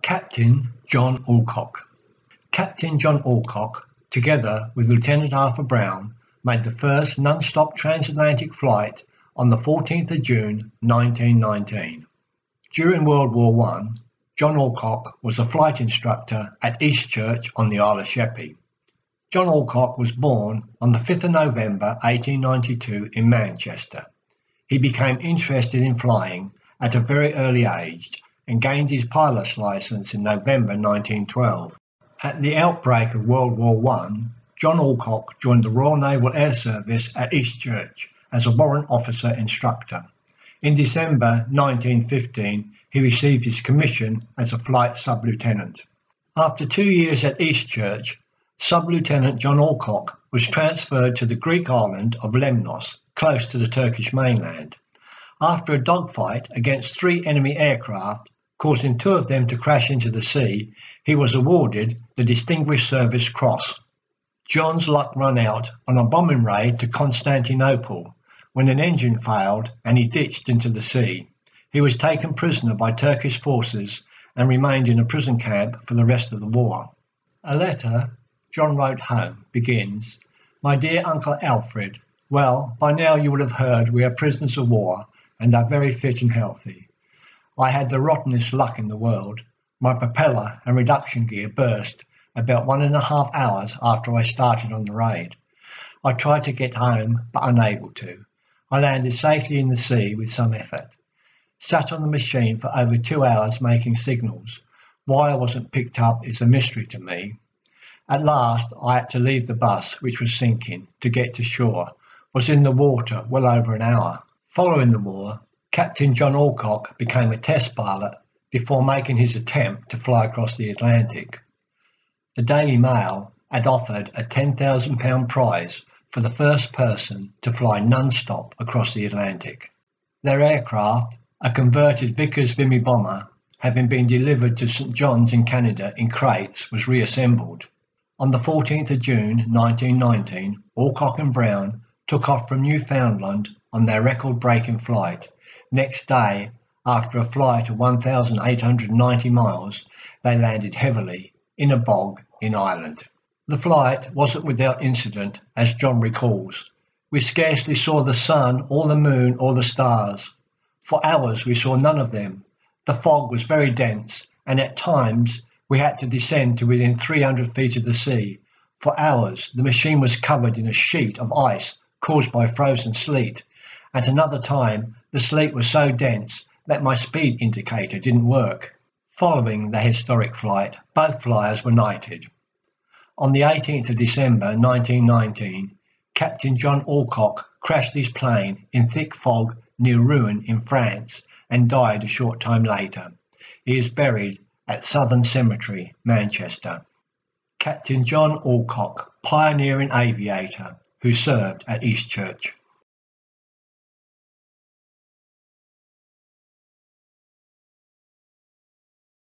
Captain John Alcock. Captain John Alcock, together with Lieutenant Arthur Brown, made the first non-stop transatlantic flight on the 14th of June 1919. During World War I, John Alcock was a flight instructor at Eastchurch on the Isle of Sheppey. John Alcock was born on the 5th of November 1892 in Manchester. He became interested in flying at a very early age and gained his pilot's licence in November 1912. At the outbreak of World War I, John Alcock joined the Royal Naval Air Service at Eastchurch as a warrant officer instructor. In December 1915, he received his commission as a flight sub-lieutenant. After 2 years at Eastchurch, Sub-Lieutenant John Alcock was transferred to the Greek island of Lemnos, close to the Turkish mainland. After a dogfight against 3 enemy aircraft, causing 2 of them to crash into the sea, he was awarded the Distinguished Service Cross. John's luck ran out on a bombing raid to Constantinople when an engine failed and he ditched into the sea. He was taken prisoner by Turkish forces and remained in a prison camp for the rest of the war. A letter John wrote home begins, "My dear Uncle Alfred, well, by now you will have heard we are prisoners of war and are very fit and healthy. I had the rottenest luck in the world. My propeller and reduction gear burst about 1.5 hours after I started on the raid. I tried to get home, but unable to. I landed safely in the sea with some effort. Sat on the machine for over 2 hours making signals. Why I wasn't picked up is a mystery to me. At last, I had to leave the bus, which was sinking, to get to shore. Was in the water well over an hour. Following the war, Captain John Alcock became a test pilot before making his attempt to fly across the Atlantic. The Daily Mail had offered a £10,000 prize for the first person to fly non-stop across the Atlantic. Their aircraft, a converted Vickers-Vimy bomber, having been delivered to St John's in Canada in crates, was reassembled. On the 14th of June 1919, Alcock and Brown took off from Newfoundland on their record-breaking flight. Next day, after a flight of 1,890 miles, they landed heavily in a bog in Ireland. The flight wasn't without incident, as John recalls. We scarcely saw the sun or the moon or the stars. For hours we saw none of them. The fog was very dense, and at times we had to descend to within 300 feet of the sea. For hours the machine was covered in a sheet of ice caused by frozen sleet. At another time, the sleet was so dense that my speed indicator didn't work. Following the historic flight, both flyers were knighted. On the 18th of December 1919, Captain John Alcock crashed his plane in thick fog near Rouen in France and died a short time later. He is buried at Southern Cemetery, Manchester. Captain John Alcock, pioneering aviator who served at Eastchurch.